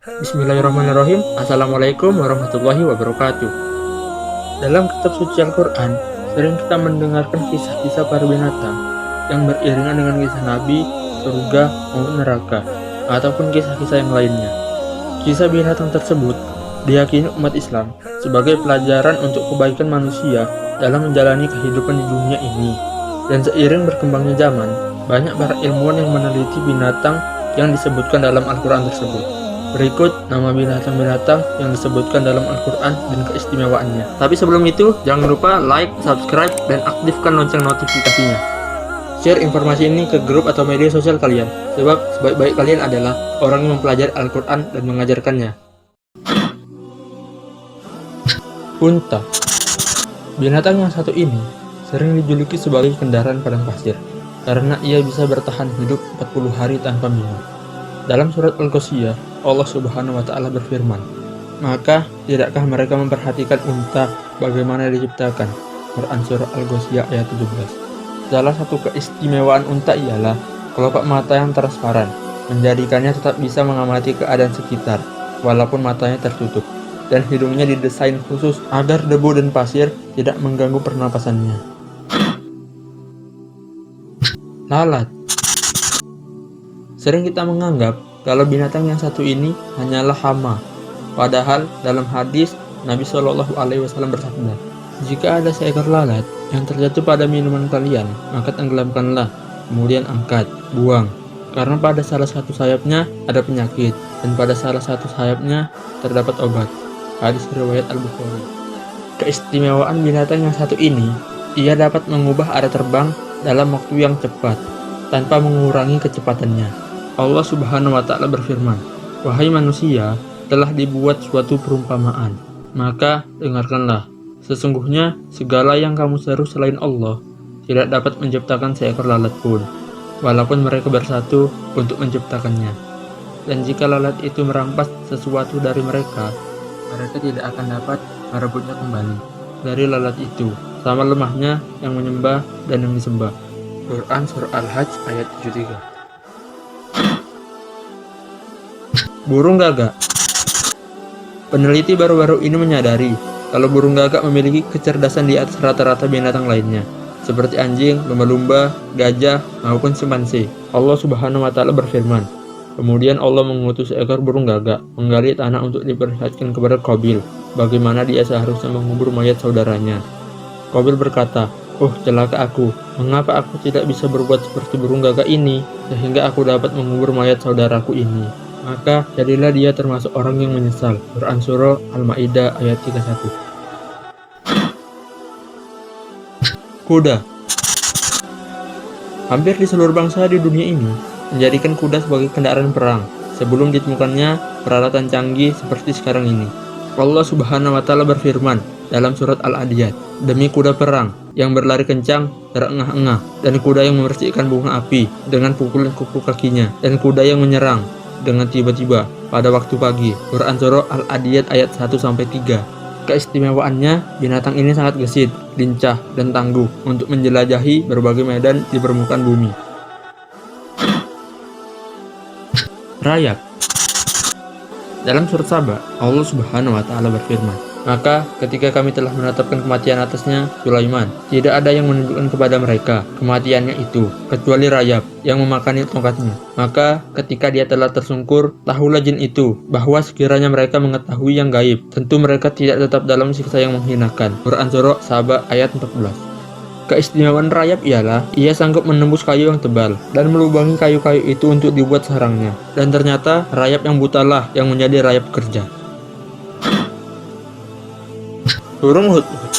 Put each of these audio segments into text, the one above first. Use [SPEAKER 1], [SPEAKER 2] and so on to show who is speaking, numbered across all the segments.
[SPEAKER 1] Bismillahirrahmanirrahim. Assalamualaikum warahmatullahi wabarakatuh. Dalam kitab suci Al-Quran, sering kita mendengarkan kisah-kisah para binatang yang beriringan dengan kisah Nabi, surga, maupun neraka, ataupun kisah-kisah yang lainnya. Kisah binatang tersebut diyakini umat Islam sebagai pelajaran untuk kebaikan manusia dalam menjalani kehidupan di dunia ini. Dan seiring berkembangnya zaman, banyak para ilmuwan yang meneliti binatang yang disebutkan dalam Al-Quran tersebut. Berikut nama binatang-binatang yang disebutkan dalam Al-Quran dan keistimewaannya. Tapi sebelum itu, jangan lupa like, subscribe, dan aktifkan lonceng notifikasinya. Share informasi ini ke grup atau media sosial kalian, sebab sebaik-baik kalian adalah orang yang mempelajari Al-Quran dan mengajarkannya. Unta. Binatang yang satu ini sering dijuluki sebagai kendaraan padang pasir, karena ia bisa bertahan hidup 40 hari tanpa minum. Dalam surat Al-Ghasyiyah, Allah Subhanahu wa Ta'ala berfirman, "Maka tidakkah mereka memperhatikan unta bagaimana diciptakan?" Quran surah Al-Ghasyiyah ayat 17. Salah satu keistimewaan unta ialah kelopak mata yang transparan, menjadikannya tetap bisa mengamati keadaan sekitar walaupun matanya tertutup, dan hidungnya didesain khusus agar debu dan pasir tidak mengganggu pernapasannya. Lalat. Sering kita menganggap kalau binatang yang satu ini hanyalah hama. Padahal dalam hadis Nabi Shallallahu Alaihi Wasallam bersabda, "Jika ada seekor lalat yang terjatuh pada minuman kalian, maka tenggelamkanlah, kemudian angkat, buang. Karena pada salah satu sayapnya ada penyakit, dan pada salah satu sayapnya terdapat obat." Hadis riwayat Al-Bukhari. Keistimewaan binatang yang satu ini, ia dapat mengubah arah terbang dalam waktu yang cepat, tanpa mengurangi kecepatannya. Allah Subhanahu wa Ta'ala berfirman, "Wahai manusia, telah dibuat suatu perumpamaan, maka dengarkanlah. Sesungguhnya segala yang kamu seru selain Allah tidak dapat menciptakan seekor lalat pun, walaupun mereka bersatu untuk menciptakannya. Dan jika lalat itu merampas sesuatu dari mereka, mereka tidak akan dapat merebutnya kembali dari lalat itu, sama lemahnya yang menyembah dan yang disembah." Quran surah Al-Hajj ayat 73. Burung gagak. Peneliti baru-baru ini menyadari kalau burung gagak memiliki kecerdasan di atas rata-rata binatang lainnya, seperti anjing, lumba-lumba, gajah, maupun simpanse. Allah Subhanahu wa Ta'ala berfirman, "Kemudian Allah mengutus seekor burung gagak menggali tanah untuk diperlihatkan kepada Qabil bagaimana dia seharusnya mengubur mayat saudaranya. Qabil berkata, 'Oh, celaka aku, mengapa aku tidak bisa berbuat seperti burung gagak ini sehingga aku dapat mengubur mayat saudaraku ini?' Maka jadilah dia termasuk orang yang menyesal." Quran surah Al-Maidah ayat 31. Kuda. Hampir di seluruh bangsa di dunia ini menjadikan kuda sebagai kendaraan perang sebelum ditemukannya peralatan canggih seperti sekarang ini. Allah Subhanahu wa Ta'ala berfirman dalam surat Al-Adiyat, "Demi kuda perang yang berlari kencang, terengah-engah, dan kuda yang membersihkan bunga api dengan pukulan kuku kakinya, dan kuda yang menyerang dengan tiba-tiba pada waktu pagi." Quran surah Al-Adiyat ayat 1-3. Keistimewaannya, binatang ini sangat gesit, lincah, dan tangguh untuk menjelajahi berbagai medan di permukaan bumi. Rayap. Dalam surat Saba, Allah Subhanahu wa Ta'ala berfirman, "Maka ketika kami telah menetapkan kematian atasnya Sulaiman, tidak ada yang menunjukkan kepada mereka kematiannya itu, kecuali rayap yang memakani tongkatnya. Maka ketika dia telah tersungkur, tahulah jin itu bahwa sekiranya mereka mengetahui yang gaib, tentu mereka tidak tetap dalam siksa yang menghinakan." Quran surah Saba ayat 14. Keistimewaan rayap ialah ia sanggup menembus kayu yang tebal dan melubangi kayu-kayu itu untuk dibuat sarangnya. Dan ternyata rayap yang butalah yang menjadi rayap kerja. Burung hudhud.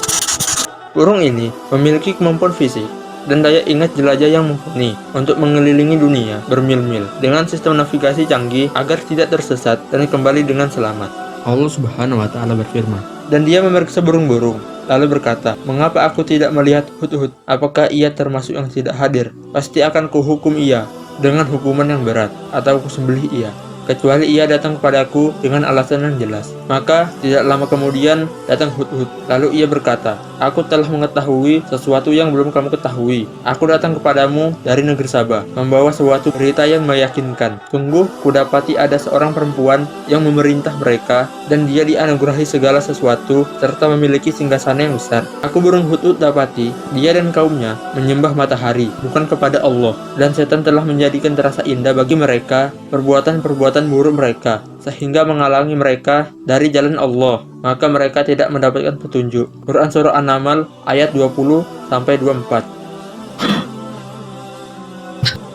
[SPEAKER 1] Burung ini memiliki kemampuan fisik dan daya ingat jelajah yang mumpuni untuk mengelilingi dunia bermil-mil dengan sistem navigasi canggih agar tidak tersesat dan kembali dengan selamat. Allah Subhanahu wa Ta'ala berfirman, "Dan dia memeriksa burung-burung, lalu berkata, 'Mengapa aku tidak melihat hudhud? Apakah ia termasuk yang tidak hadir? Pasti akan kuhukum ia dengan hukuman yang berat, atau kusembelih ia.' kecuali ia datang kepadaku dengan alasan yang jelas. Maka tidak lama kemudian datang Hudhud. Lalu ia berkata, aku telah mengetahui sesuatu yang belum kamu ketahui. Aku datang kepadamu dari negeri Sabah, membawa suatu berita yang meyakinkan. Sungguh, kudapati ada seorang perempuan yang memerintah mereka, dan dia dianugerahi segala sesuatu, serta memiliki singgasana yang besar. Aku burung Hudhud dapati, dia dan kaumnya menyembah matahari, bukan kepada Allah, dan setan telah menjadikan terasa indah bagi mereka perbuatan-perbuatan buruk mereka, sehingga menghalangi mereka dari jalan Allah, maka mereka tidak mendapatkan petunjuk. Quran Surah An-Naml ayat 20-24.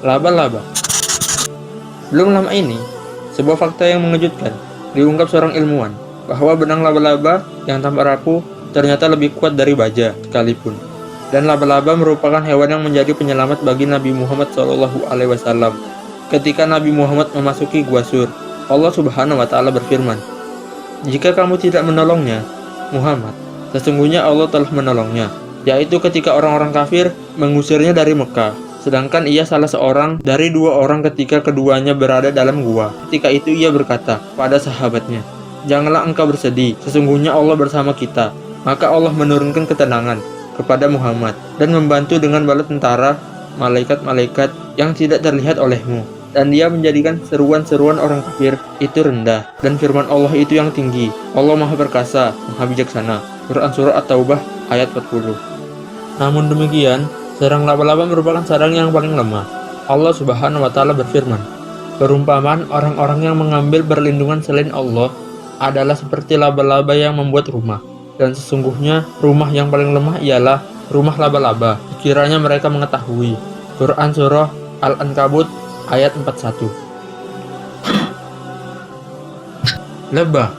[SPEAKER 1] Laba-laba. Belum lama ini, sebuah fakta yang mengejutkan diungkap seorang ilmuwan, bahwa benang laba-laba yang tampak rapuh ternyata lebih kuat dari baja sekalipun. Dan laba-laba merupakan hewan yang menjadi penyelamat bagi Nabi Muhammad SAW. Ketika Nabi Muhammad memasuki Gua Sur, Allah Subhanahu wa Ta'ala berfirman, "Jika kamu tidak menolongnya, Muhammad, sesungguhnya Allah telah menolongnya," yaitu ketika orang-orang kafir mengusirnya dari Mekah, sedangkan ia salah seorang dari 2 orang ketika keduanya berada dalam gua. Ketika itu ia berkata pada sahabatnya, "Janganlah engkau bersedih, sesungguhnya Allah bersama kita." Maka Allah menurunkan ketenangan kepada Muhammad dan membantu dengan bala tentara malaikat-malaikat yang tidak terlihat olehmu. Dan dia menjadikan seruan-seruan orang kafir itu rendah, dan firman Allah itu yang tinggi. Allah Maha Perkasa, Maha Bijaksana. Quran Surah At-Taubah ayat 40. Namun demikian, sarang laba-laba merupakan sarang yang paling lemah. Allah Subhanahu wa Ta'ala berfirman, perumpamaan orang-orang yang mengambil perlindungan selain Allah adalah seperti laba-laba yang membuat rumah, dan sesungguhnya rumah yang paling lemah ialah rumah laba-laba, sekiranya mereka mengetahui. Quran Surah Al-Ankabut ayat 41. Lebah.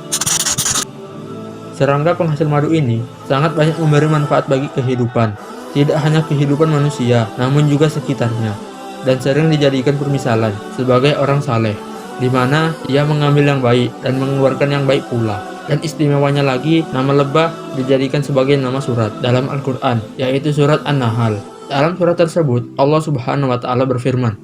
[SPEAKER 1] Serangga penghasil madu ini sangat banyak memberi manfaat bagi kehidupan, tidak hanya kehidupan manusia, namun juga sekitarnya, dan sering dijadikan permisalan sebagai orang saleh, di mana ia mengambil yang baik dan mengeluarkan yang baik pula. Dan istimewanya lagi, nama lebah dijadikan sebagai nama surat dalam Al-Quran, yaitu surat An-Nahl. Dalam surat tersebut, Allah Subhanahu wa Ta'ala berfirman,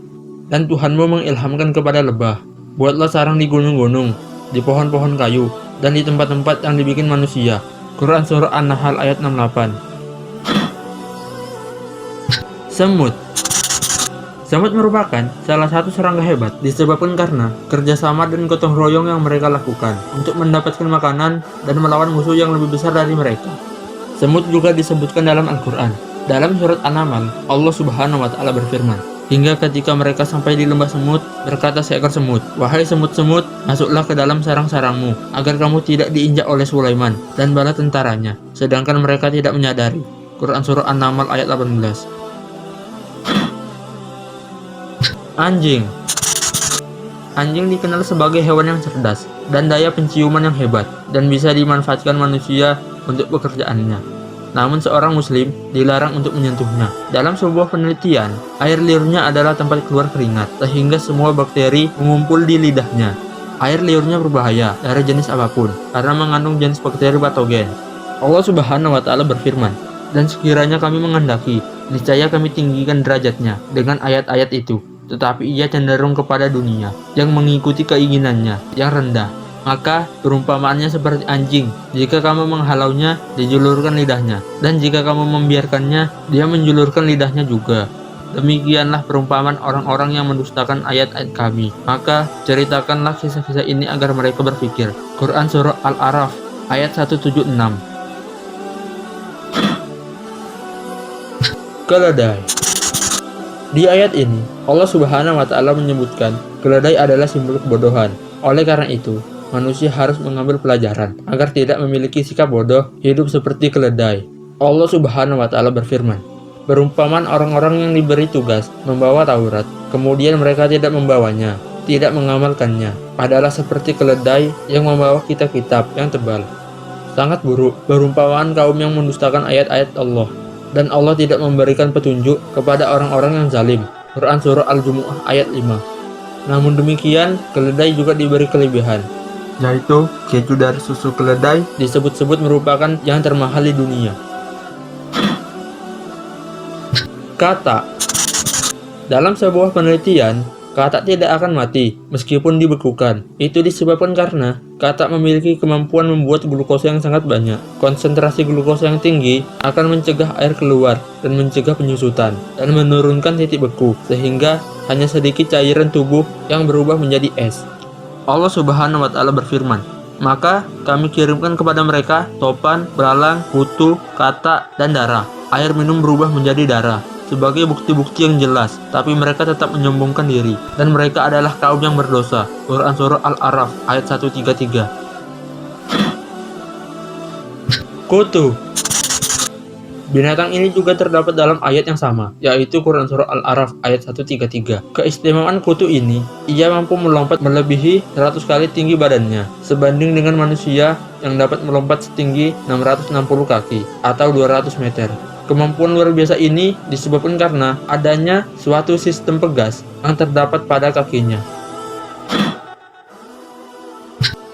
[SPEAKER 1] "Dan Tuhanmu mengilhamkan kepada lebah, buatlah sarang di gunung-gunung, di pohon-pohon kayu, dan di tempat-tempat yang dibikin manusia." Quran Surah An-Nahl ayat 68. Semut. Semut merupakan salah satu serangga hebat disebabkan karena kerjasama dan gotong royong yang mereka lakukan untuk mendapatkan makanan dan melawan musuh yang lebih besar dari mereka. Semut juga disebutkan dalam Al-Quran. Dalam surat An-Naml, Allah Subhanahu wa Ta'ala berfirman, hingga ketika mereka sampai di lembah semut, berkata seekor semut, "Wahai semut-semut, masuklah ke dalam sarang-sarangmu, agar kamu tidak diinjak oleh Sulaiman dan bala tentaranya, sedangkan mereka tidak menyadari." Quran Surah An-Naml ayat 18. Anjing. Anjing dikenal sebagai hewan yang cerdas dan daya penciuman yang hebat, dan bisa dimanfaatkan manusia untuk pekerjaannya. Namun seorang muslim dilarang untuk menyentuhnya. Dalam sebuah penelitian, air liurnya adalah tempat keluar keringat, sehingga semua bakteri mengumpul di lidahnya. Air liurnya berbahaya dari jenis apapun, karena mengandung jenis bakteri patogen. Allah Subhanahu wa Ta'ala berfirman, "Dan sekiranya kami menghendaki, niscaya kami tinggikan derajatnya dengan ayat-ayat itu. Tetapi ia cenderung kepada dunia yang mengikuti keinginannya yang rendah. Maka perumpamaannya seperti anjing. Jika kamu menghalaunya, dijulurkan lidahnya. Dan jika kamu membiarkannya, dia menjulurkan lidahnya juga. Demikianlah perumpamaan orang-orang yang mendustakan ayat-ayat kami. Maka ceritakanlah kisah-kisah ini agar mereka berpikir." Quran Surah Al-A'raf ayat 176. Keledai. Di ayat ini, Allah Subhanahu wa Ta'ala menyebutkan keledai adalah simbol kebodohan. Oleh karena itu, manusia harus mengambil pelajaran agar tidak memiliki sikap bodoh hidup seperti keledai. Allah Subhanahu wa Ta'ala berfirman, perumpamaan orang-orang yang diberi tugas membawa Taurat, kemudian mereka tidak membawanya, tidak mengamalkannya, adalah seperti keledai yang membawa kitab-kitab yang tebal. Sangat buruk perumpamaan kaum yang mendustakan ayat-ayat Allah. Dan Allah tidak memberikan petunjuk kepada orang-orang yang zalim. Quran Surah Al-Jumu'ah ayat 5. Namun demikian, keledai juga diberi kelebihan, yaitu keju dari susu keledai disebut-sebut merupakan yang termahal di dunia. Kata. Dalam sebuah penelitian, Katak tidak akan mati meskipun dibekukan. Itu disebabkan karena katak memiliki kemampuan membuat glukosa yang sangat banyak. Konsentrasi glukosa yang tinggi akan mencegah air keluar dan mencegah penyusutan dan menurunkan titik beku, sehingga hanya sedikit cairan tubuh yang berubah menjadi es. Allah Subhanahu wa Ta'ala berfirman, "Maka kami kirimkan kepada mereka topan, belalang, kutu, katak, dan darah. Air minum berubah menjadi darah sebagai bukti-bukti yang jelas, tapi mereka tetap menyombongkan diri, dan mereka adalah kaum yang berdosa." Quran Surah Al-A'raf ayat 133. Kutu. Binatang ini juga terdapat dalam ayat yang sama, yaitu Quran Surah Al-A'raf ayat 133. Keistimewaan kutu ini, ia mampu melompat melebihi 100 kali tinggi badannya, sebanding dengan manusia yang dapat melompat setinggi 660 kaki atau 200 meter. Kemampuan luar biasa ini disebabkan karena adanya suatu sistem pegas yang terdapat pada kakinya.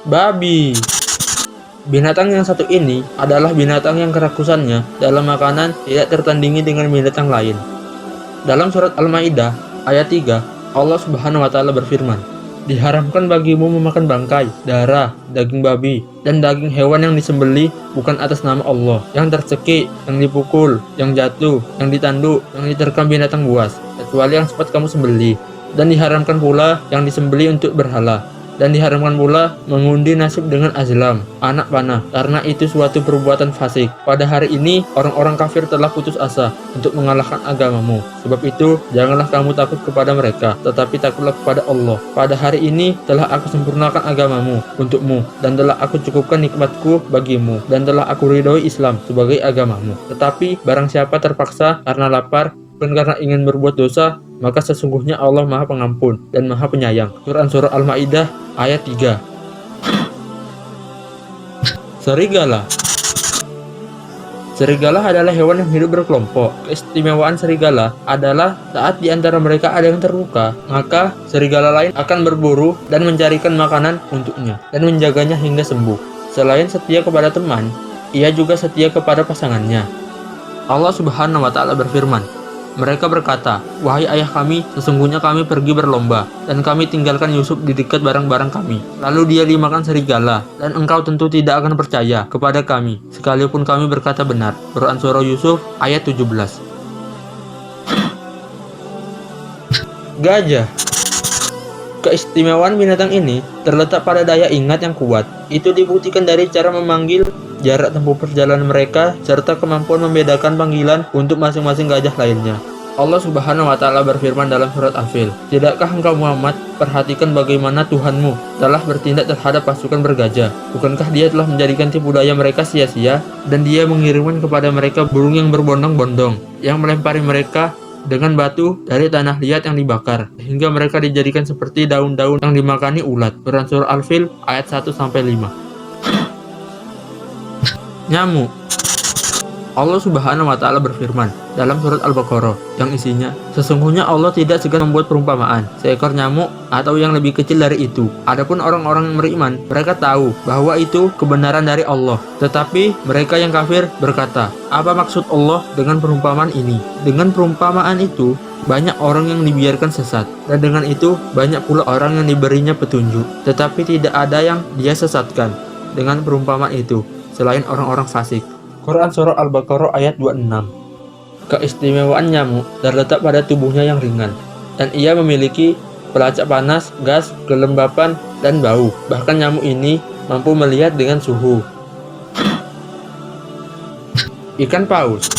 [SPEAKER 1] Babi. Binatang yang satu ini adalah binatang yang kerakusannya dalam makanan tidak tertandingi dengan binatang lain. Dalam surat Al-Maidah ayat 3, Allah Subhanahu wa Ta'ala berfirman, "Diharamkan bagimu memakan bangkai, darah, daging babi, dan daging hewan yang disembelih bukan atas nama Allah, yang tercekik, yang dipukul, yang jatuh, yang ditanduk, yang diterkam binatang buas, kecuali yang sempat kamu sembelih. Dan diharamkan pula yang disembelih untuk berhala. Dan diharamkan pula mengundi nasib dengan azlam, anak panah, karena itu suatu perbuatan fasik. Pada hari ini, orang-orang kafir telah putus asa untuk mengalahkan agamamu. Sebab itu, janganlah kamu takut kepada mereka, tetapi takutlah kepada Allah. Pada hari ini, telah aku sempurnakan agamamu untukmu, dan telah aku cukupkan nikmatku bagimu, dan telah aku ridhoi Islam sebagai agamamu. Tetapi, barang siapa terpaksa karena lapar, bukan karena ingin berbuat dosa, maka sesungguhnya Allah Maha Pengampun dan Maha Penyayang." Quran Surah Al-Maidah ayat 3. Serigala. Serigala adalah hewan yang hidup berkelompok. Keistimewaan serigala adalah saat di antara mereka ada yang terluka, maka serigala lain akan berburu dan mencarikan makanan untuknya dan menjaganya hingga sembuh. Selain setia kepada teman, ia juga setia kepada pasangannya. Allah Subhanahu wa Ta'ala berfirman, "Mereka berkata, 'Wahai ayah kami, sesungguhnya kami pergi berlomba, dan kami tinggalkan Yusuf di dekat barang-barang kami. Lalu dia dimakan serigala, dan engkau tentu tidak akan percaya kepada kami, sekalipun kami berkata benar.'" Quran Surah Yusuf ayat 17. Gajah. Keistimewaan binatang ini terletak pada daya ingat yang kuat. Itu dibuktikan dari cara memanggil, jarak tempuh perjalanan mereka, serta kemampuan membedakan panggilan untuk masing-masing gajah lainnya. Allah Subhanahu wa Ta'ala berfirman dalam surat Al-Fil, "Tidakkah engkau Muhammad perhatikan bagaimana Tuhanmu telah bertindak terhadap pasukan bergajah? Bukankah dia telah menjadikan tipu daya mereka sia-sia, dan dia mengirimkan kepada mereka burung yang berbondong-bondong, yang melempari mereka dengan batu dari tanah liat yang dibakar, hingga mereka dijadikan seperti daun-daun yang dimakani ulat." Quran Surah Al-Fil ayat 1-5. Nyamuk. Allah Subhanahu wa Ta'ala berfirman dalam surat Al-Baqarah yang isinya, "Sesungguhnya Allah tidak segan membuat perumpamaan seekor nyamuk atau yang lebih kecil dari itu. Adapun orang-orang yang beriman, mereka tahu bahwa itu kebenaran dari Allah. Tetapi mereka yang kafir berkata, 'Apa maksud Allah dengan perumpamaan ini?' Dengan perumpamaan itu, banyak orang yang dibiarkan sesat, dan dengan itu banyak pula orang yang diberinya petunjuk. Tetapi tidak ada yang dia sesatkan dengan perumpamaan itu selain orang-orang fasik." Quran Surah Al-Baqarah ayat 26. Keistimewaan nyamuk terletak pada tubuhnya yang ringan, dan ia memiliki pelacak panas, gas, kelembapan, dan bau. Bahkan nyamuk ini mampu melihat dengan suhu. Ikan paus.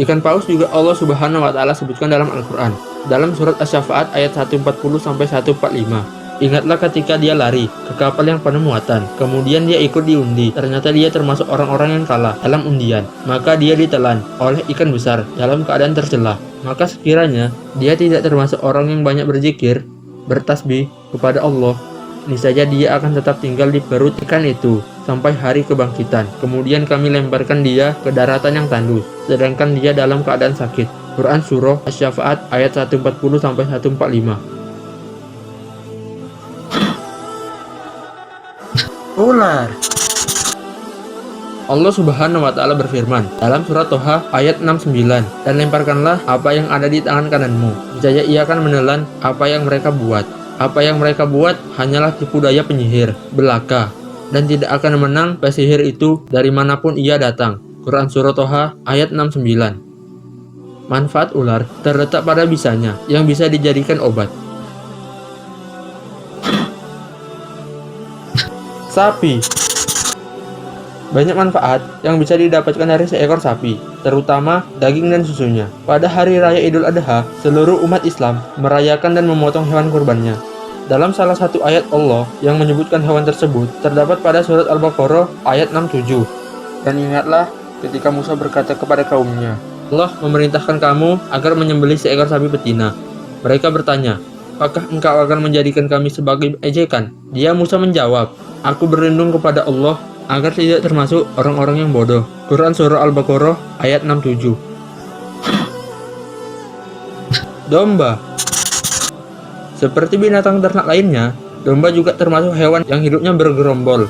[SPEAKER 1] Ikan paus juga Allah Subhanahu wa Ta'ala sebutkan dalam Al-Quran, dalam surat Asy-Syafa'at ayat 140-145. "Ingatlah ketika dia lari ke kapal yang penuh muatan, kemudian dia ikut diundi. Ternyata dia termasuk orang-orang yang kalah dalam undian. Maka dia ditelan oleh ikan besar dalam keadaan tercela. Maka sekiranya dia tidak termasuk orang yang banyak berzikir, bertasbih kepada Allah, niscaya dia akan tetap tinggal di perut ikan itu sampai hari kebangkitan. Kemudian kami lemparkan dia ke daratan yang tandus, sedangkan dia dalam keadaan sakit." Quran Surah Asy-Syafa'at ayat 140-145. Ular. Allah Subhanahu wa Ta'ala berfirman dalam surat Toha ayat 69, dan lemparkanlah apa yang ada di tangan kananmu, niscaya ia akan menelan apa yang mereka buat. Apa yang mereka buat hanyalah tipu daya penyihir belaka, dan tidak akan menang pesihir itu dari manapun ia datang. Quran surat Toha ayat 69. Manfaat ular terletak pada bisanya yang bisa dijadikan obat. Sapi. Banyak manfaat yang bisa didapatkan dari seekor sapi, terutama daging dan susunya. Pada hari raya Idul Adha, seluruh umat Islam merayakan dan memotong hewan kurbannya. Dalam salah satu ayat Allah yang menyebutkan hewan tersebut, terdapat pada surat Al-Baqarah ayat 67. Dan ingatlah ketika Musa berkata kepada kaumnya, Allah memerintahkan kamu agar menyembelih seekor sapi betina. Mereka bertanya, apakah engkau akan menjadikan kami sebagai ejekan? Dia Musa menjawab, aku berlindung kepada Allah agar tidak termasuk orang-orang yang bodoh. Quran surah Al-Baqarah ayat 67. Domba. Seperti binatang ternak lainnya, domba juga termasuk hewan yang hidupnya bergerombol.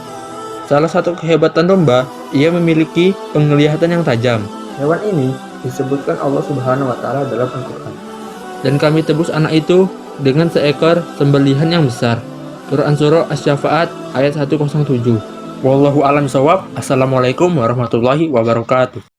[SPEAKER 1] Salah satu kehebatan domba, ia memiliki penglihatan yang tajam. Hewan ini disebutkan Allah Subhanahu wa Ta'ala dalam Al-Quran. Dan kami tebus anak itu dengan seekor sembelihan yang besar. Quran surah Asy-Syafa'at ayat 107. Wallahu a'lam bishawab. Assalamualaikum warahmatullahi wabarakatuh.